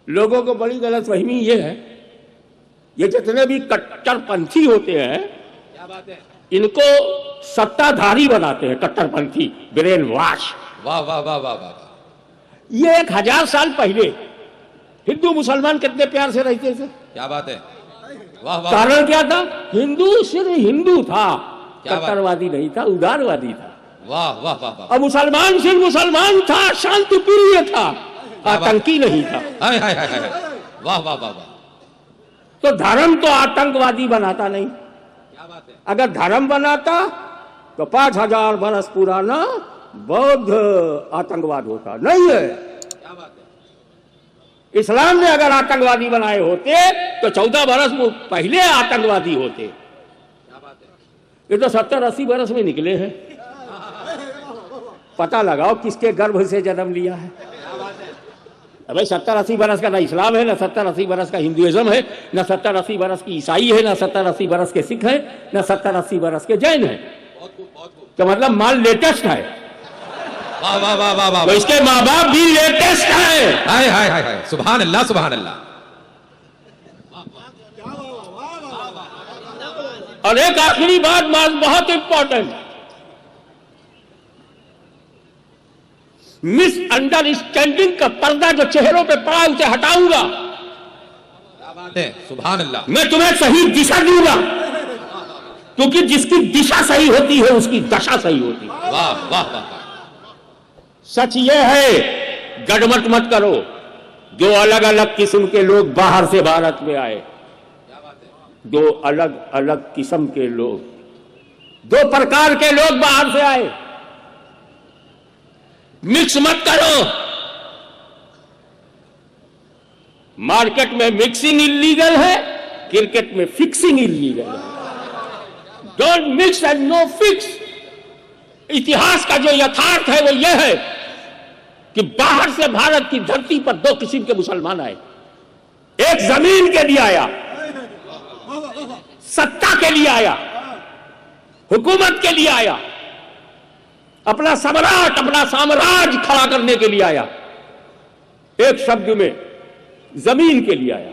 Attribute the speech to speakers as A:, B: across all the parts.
A: لوگوں کو بڑی غلط فہمی یہ ہے، یہ جتنے بھی کٹر پنتھی ہوتے ہیں ان کو ستا دھاری بناتے ہیں، کٹر پنتھی، برین واش۔
B: واہ واہ واہ واہ واہ،
A: یہ 1000 سال پہلے ہندو مسلمان کتنے پیار سے رہتے تھے،
B: کیا بات ہے، واہ واہ،
A: کارن کیا تھا؟ ہندو صرف ہندو تھا،
B: کیا بات؟
A: کٹروادی نہیں تھا، اداروادی تھا۔
B: واہ واہ واہ واہ،
A: اور مسلمان صرف مسلمان تھا، شانتی پریہ تھا، آتنکی نہیں تھا۔
B: ہائے ہائے ہائے ہائے، واہ واہ واہ واہ،
A: تو دھرم تو آتنکوادی بناتا نہیں،
B: کیا بات ہے،
A: اگر دھرم بناتا تو 5000 برس پرانا بودھ آتنکواد ہوتا، نہیں ہے۔
B: کیا بات ہے،
A: اسلام نے اگر آتنکوادی بنائے ہوتے تو 14 برس پہلے آتنکوادی ہوتے۔
B: کیا بات ہے،
A: یہ تو 70-80 برس میں نکلے ہیں۔ پتہ لگاؤ کس کے گربھ سے جنم لیا ہے۔ ابھی 70-80 برس کا نہ اسلام ہے، نہ 70-80 برس کا ہندوازم ہے، نہ 70-80 برس کی عیسائی ہے، نہ 70-80 برس کے سکھ ہیں، نہ 70-80 برس کے جین ہیں۔
B: بہت خوب بہت خوب،
A: تو مطلب مال لیٹسٹ ہے،
B: واہ واہ واہ واہ واہ،
A: تو اس کے ماں باپ بھی لیٹسٹ ہیں۔
B: ہائے ہائے ہائے ہائے، سبحان اللہ سبحان اللہ،
A: اور ایک آخری بات بہت امپورٹنٹ، مس انڈرسٹینڈنگ کا پردہ جو چہروں پہ پڑا اسے ہٹاؤں گا،
B: کیا بات ہے، سبحان اللہ،
A: میں تمہیں صحیح دشا دوں گا، کیونکہ جس کی دشا صحیح ہوتی ہے اس کی دشا صحیح ہوتی ہے۔
B: واہ واہ واہ،
A: سچ یہ ہے، گڑمٹ مت کرو، جو الگ الگ قسم کے لوگ باہر سے بھارت میں آئے، دو الگ الگ قسم کے لوگ، دو پرکار کے لوگ باہر سے آئے، مکس مت کرو۔ مارکیٹ میں مکسنگ انلیگل ہے، کرکٹ میں فکسنگ انلیگل ہے۔ Don't mix and no fix. اتہاس کا جو یتھارتھ ہے وہ یہ ہے کہ باہر سے بھارت کی دھرتی پر دو قسم کے مسلمان آئے، ایک زمین کے لیے آیا، ستا کے لیے آیا، حکومت کے لیے آیا، اپنا سمراٹ اپنا سامراج کھڑا کرنے کے لیے آیا، ایک شبد میں زمین کے لیے آیا۔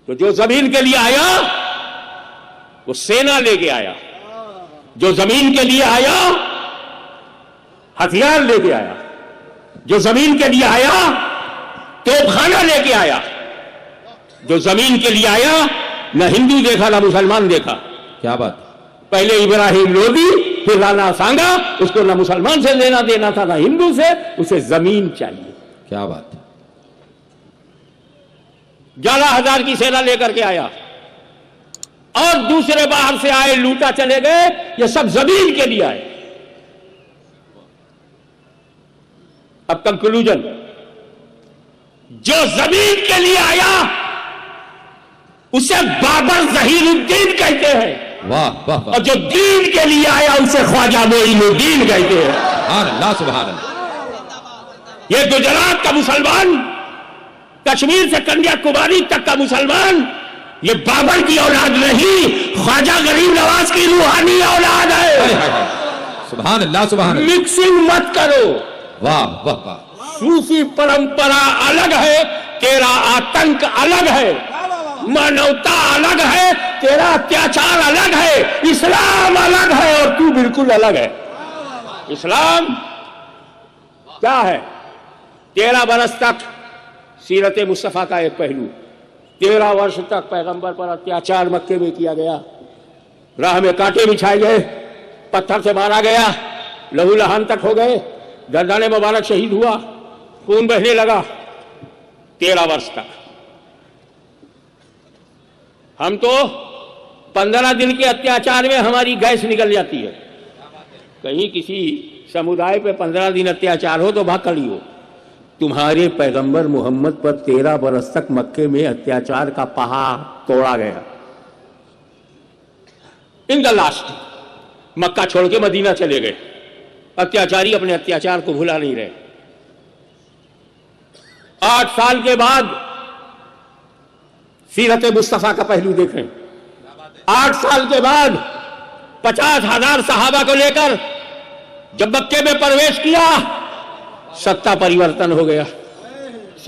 A: تو جو زمین کے لیے آیا وہ سینا لے کے آیا، جو زمین کے لیے آیا ہتھیار لے کے آیا، جو زمین کے لیے آیا توپ خانہ لے کے آیا، جو زمین کے لیے آیا نہ ہندو دیکھا نہ مسلمان دیکھا۔
B: کیا بات،
A: پہلے ابراہیم لودھی پھر رانا سانگا، اس کو نہ مسلمان سے لینا دینا تھا نہ ہندو سے، اسے زمین چاہیے۔
B: کیا بات،
A: 11,000 کی سینا لے کر کے آیا، اور دوسرے باہر سے آئے لوٹا چلے گئے، یہ سب زمین کے لیے آئے۔ اب کنکلوژن، جو زمین کے لیے آیا اسے بابر ظہیر الدین کہتے ہیں،
B: واہ واہ واہ،
A: اور جو دین کے لیے آیا اسے خواجہ معین الدین کہتے ہیں۔
B: سبحان اللہ سبحان اللہ،
A: یہ گجرات کا مسلمان، کشمیر سے کنیا کماری تک کا مسلمان، یہ بابر کی اولاد نہیں، خواجہ غریب نواز کی روحانی اولاد
B: ہائے
A: ہے۔
B: ہائے ہائے، سبحان اللہ سبحان اللہ،
A: مکسنگ مت کرو،
B: واہ واہ واہ،
A: صوفی پرمپرا الگ ہے، تیرا آتنک الگ ہے، مانوتا الگ ہے، تیرا اتیاچار الگ ہے، اسلام الگ ہے اور تو بالکل الگ ہے۔ اسلام کیا ہے؟ 13 برس تک سیرت مصطفیٰ کا ایک پہلو، 13 ورش تک پیغمبر پر اتیاچار مکے میں کیا گیا، راہ میں کانٹے بچھائے گئے، پتھر سے مارا گیا، لہو لہان تک ہو گئے، گردان مبارک شہید ہوا، خون بہنے لگا، 13 ورش تک۔ ہم تو 15 دن کے اتیاچار میں ہماری گیس نکل جاتی ہے۔ کہیں کسی سمودائے پہ 15 دن اتیاچار ہو تو بھاگ کھڑی ہو، تمہارے پیغمبر محمد پر 13 برس تک مکے میں اتیاچار کا پہاڑ توڑا گیا۔ ان دا لاسٹ مکہ چھوڑ کے مدینہ چلے گئے، اتیاچاری اپنے اتیاچار کو بھلا نہیں رہے۔ 8 سال کے بعد سیرت مصطفیٰ کا پہلو دیکھیں، 8 سال کے بعد 50,000 صحابہ کو لے کر جب مکے میں پرویش کیا، ستا پریورتن ہو گیا،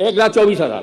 A: 1,24,000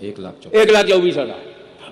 A: 1,24,000।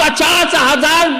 A: 50,000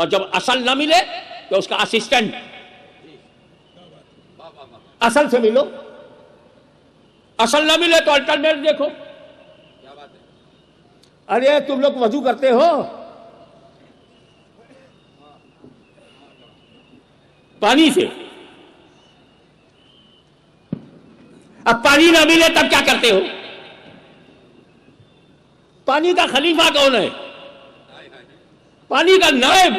A: اور جب اصل نہ ملے تو اس کا اسسٹنٹ، اصل سے ملو، اصل نہ ملے تو الٹرنیٹ دیکھو. ارے تم لوگ وضو کرتے ہو پانی سے، اب پانی نہ ملے تب کیا کرتے ہو؟ پانی کا خلیفہ کون ہے؟ پانی کا نائب،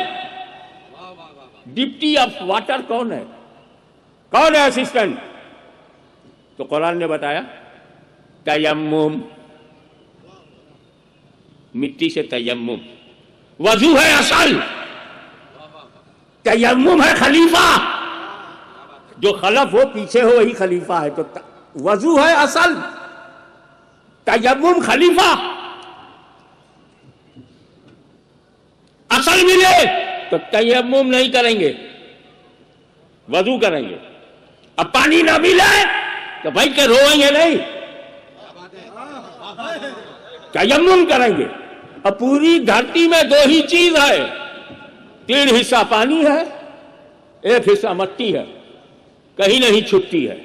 A: ڈپٹی آف واٹر کون ہے؟ کون ہے اسسٹنٹ؟ تو قرآن نے بتایا تیمم، مٹی سے تیمم. وضو ہے اصل، تیمم ہے خلیفہ. جو خلف ہو پیچھے ہو وہی خلیفہ ہے. تو وضو ہے اصل، تیمم خلیفہ. اصل ملے تو تیمم نہیں کریں گے، وضو کریں گے. اب پانی نہ ملے تو بھائی کہ روئیں گے نہیں، تیمم کریں گے. اب پوری دھرتی میں دو ہی چیز ہے، 3 حصہ پانی ہے، 1 حصہ مٹی ہے، کہیں نہیں چھپتی ہے.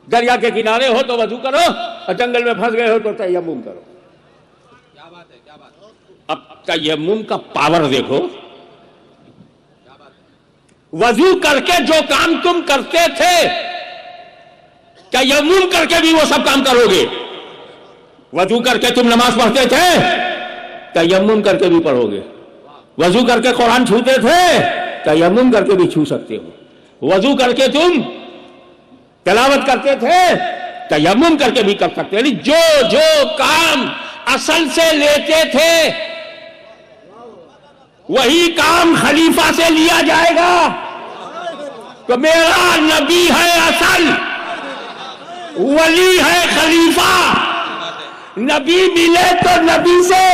A: دریا کے کنارے ہو تو وضو کرو، اور جنگل میں پھنس گئے ہو تو تیمم کرو. اب تیمم کا پاور دیکھو. وضو کر کے جو کام تم کرتے تھے تیمم کر کے بھی وہ سب کام کرو گے. وضو کر کے تم نماز پڑھتے تھے تیمم کر کے بھی پڑھو گے. وضو کر کے قرآن چھوتے تھے تیمم کر کے بھی چھو سکتے ہو. وضو کر کے تم تلاوت کرتے تھے تیمم کر کے بھی کر سکتے. یعنی جو جو کام اصل سے لیتے تھے وہی کام خلیفہ سے لیا جائے گا. تو میرا نبی ہے اصل، ولی ہے خلیفہ. نبی ملے تو نبی سے،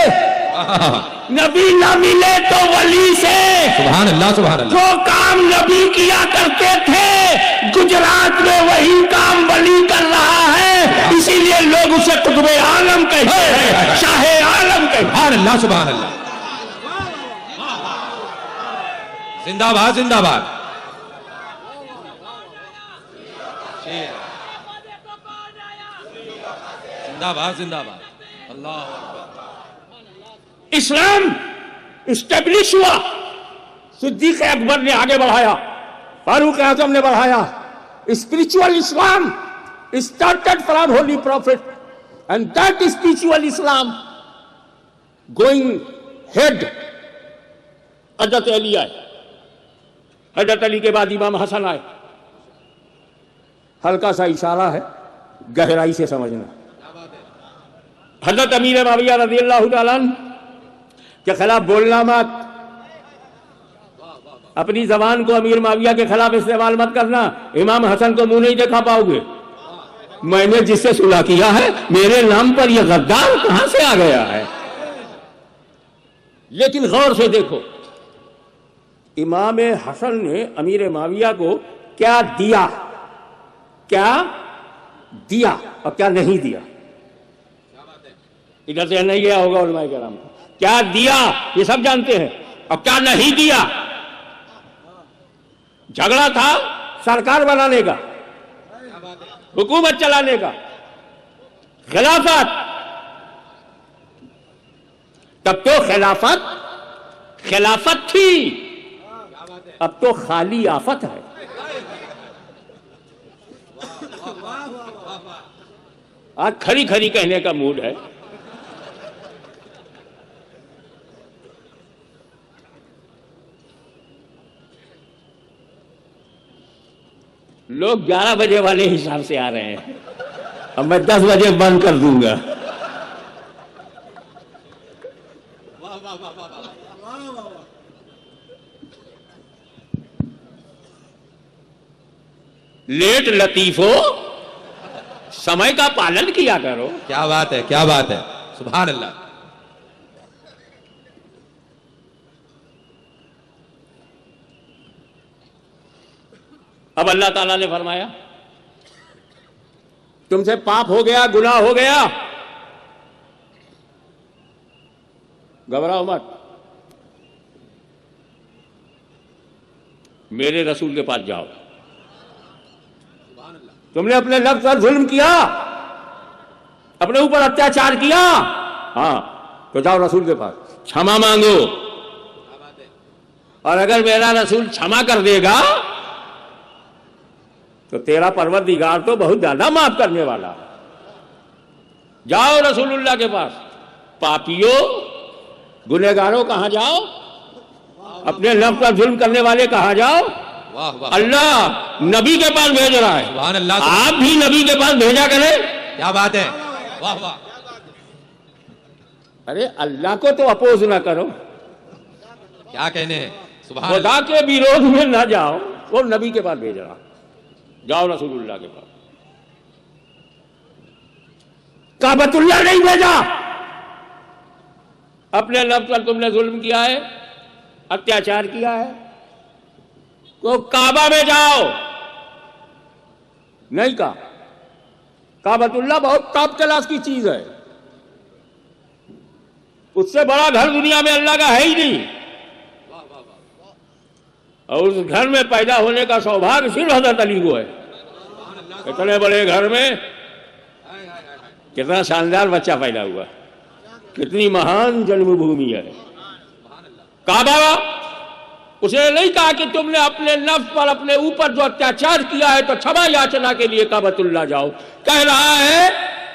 A: نبی نہ ملے تو ولی سے.
B: سبحان اللہ سبحان اللہ.
A: جو کام نبی کیا کرتے تھے گجرات میں وہی کام ولی کر رہا ہے. اسی لیے لوگ اسے قطب عالم کہتے ہیں، شاہ عالم کہتے ہیں.
B: سبحان اللہ سبحان اللہ. زندہ باد زندہ باد. زندہ باد زندہ باد. اللہ
A: اسلام اسٹیبلش ہوا. صدیق اکبر نے آگے بڑھایا، فاروق اعظم نے بڑھایا. Spiritual Islam started from Holy Prophet, and that spiritual Islam going head حضرت علی آئے. حضرت علی کے بعد امام حسن آئے. ہلکا سا اشارہ ہے، گہرائی سے سمجھنا. حضرت امیر معاویہ رضی اللہ تعالیٰ عنہ کے خلاف بولنا مت، اپنی زبان کو امیر معاویہ کے خلاف استعمال مت کرنا. امام حسن کو منہ نہیں دکھا پاؤ گے. میں نے جس سے صلح کیا ہے میرے نام پر یہ غدار کہاں سے آ گیا ہے؟ لیکن غور سے دیکھو، امام حسن نے امیر معاویہ کو کیا دیا، کیا دیا اور کیا نہیں دیا. ادھر سے نہیں گیا ہوگا علماء کرام. کیا دیا یہ سب جانتے ہیں، اور کیا نہیں دیا. جھگڑا تھا سرکار بنانے کا، حکومت چلانے کا، خلافت. تب تو خلافت تھی، اب تو خالی آفت ہے. آج کھڑی کھڑی کہنے کا موڈ ہے. لوگ 11 بجے والے حساب سے آ رہے ہیں، اب میں 10 بجے بند کر دوں گا. لیٹ لطیف ہو، سمے کا پالن کیا کرو.
B: کیا بات ہے کیا بات ہے. سبحان اللہ.
A: اب اللہ تعالیٰ نے فرمایا تم سے پاپ ہو گیا، گناہ ہو گیا، گھبراؤ مت. میرے رسول کے پاس جاؤ. تم نے اپنے نفس پر ظلم کیا, اپنے اوپر اتیاچار کیا, ہاں تو جاؤ رسول کے پاس, چھما مانگو, اور اگر میرا رسول چھما کر دے گا تو تیرا پروردگار تو بہت زیادہ معاف کرنے والا ہے. جاؤ رسول اللہ کے پاس. پاپیوں, گنہگاروں کہاں جاؤ؟ اپنے نفس پر ظلم کرنے والے کہاں جاؤ؟
B: واہ واہ,
A: اللہ نبی کے پاس بھیج رہا ہے.
B: سبحان اللہ.
A: آپ بھی نبی کے پاس بھیجا کریں.
B: کیا بات ہے, واہ واہ.
A: ارے اللہ کو تو اپوز نہ کرو,
B: کیا کہنے ہیں, سبحان اللہ.
A: خدا کے بیروز میں نہ جاؤ. وہ نبی کے پاس بھیج رہا, جاؤ رسول اللہ کے پاس. کعبۃ اللہ نہیں بھیجا. اپنے نفس پر تم نے ظلم کیا ہے, اتیاچار کیا ہے, تو کعبہ میں جاؤ. نہیں کہا. کعبۃ اللہ بہت ٹاپ کلاس کی چیز ہے, اس سے بڑا گھر دنیا میں اللہ کا ہے ہی نہیں, اور اس گھر میں پیدا ہونے کا سوبھاگ صرف حضرت علی کو ہے. اتنے بڑے گھر میں کتنا شاندار بچہ پیدا ہوا, کتنی مہان جنم بھومی ہے. کعبہ اسے نہیں کہا کہ تم نے اپنے نفس پر اپنے اوپر جو اتیاچار کیا ہے تو چھما یاچنا کے لیے کعبۃ اللہ جاؤ. کہہ رہا ہے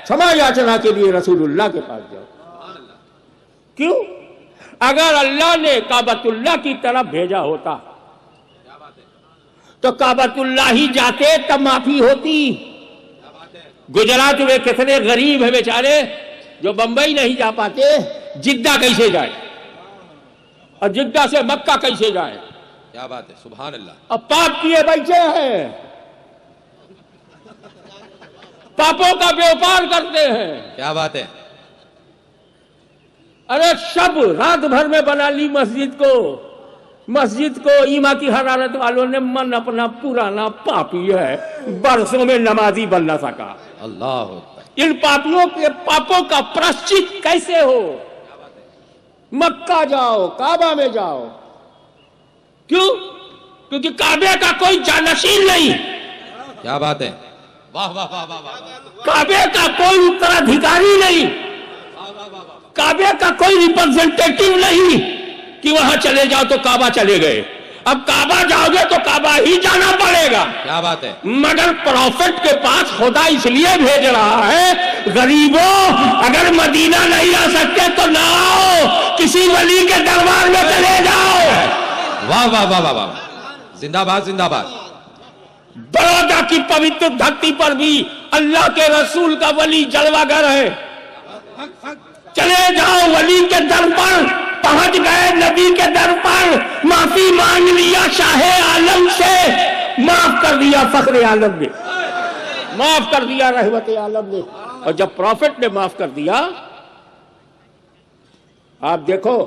A: چھما یاچنا کے لیے رسول اللہ کے پاس جاؤ. کیوں؟ اگر اللہ نے کعبۃ اللہ کی طرف بھیجا ہوتا تو کعبۃ اللہ ہی جاتے تب معافی ہوتی. گجرات میں کتنے غریب ہیں بیچارے جو بمبئی نہیں جا پاتے, جدہ کیسے جائے, اور جدہ سے مکہ کیسے جائے.
B: کیا بات ہے, سبحان اللہ.
A: اب پاپ کیے بیٹھے ہیں, پاپوں کا بیوپار کرتے ہیں.
B: کیا بات ہے.
A: ارے شب رات بھر میں بنا لی مسجد کو ایما کی حرارت والوں نے. من اپنا پرانا پاپی ہے, برسوں میں نمازی بن نہ سکا.
B: اللہ,
A: ان پاپیوں کے پاپوں کا پرشچت کیسے ہو؟ مکہ جاؤ, کعبہ میں جاؤ. کیوں؟ کیونکہ کعبے کا کوئی جانشین نہیں.
B: کیا بات ہے, واہ واہ واہ واہ واہ.
A: کعبے کا کوئی اترادھیکاری نہیں, کعبے کا کوئی ریپرزنٹیٹیو نہیں کہ وہاں چلے جاؤ تو کعبہ چلے گئے. اب کعبہ جاؤ گے تو کعبہ ہی جانا پڑے گا.
B: کیا بات ہے.
A: مگر پروفٹ کے پاس خدا اس لیے بھیج رہا ہے, غریبوں اگر مدینہ نہیں آ سکتے تو نہ آؤ, کسی ولی کے دربار میں چلے جاؤ.
B: واہ واہ واہ واہ واہ, زندہ باد زندہ باد.
A: بڑودہ کی پوتر دھرتی پر بھی اللہ کے رسول کا ولی جلوہ گر ہے. چلے جاؤ ولی کے در پر, پہنچ گئے نبی کے در پر, معافی مانگ لیا شاہ عالم سے, معاف کر دیا فخر عالم نے, معاف کر دیا رحمت عالم نے. اور جب پروفٹ نے معاف کر دیا, آپ دیکھو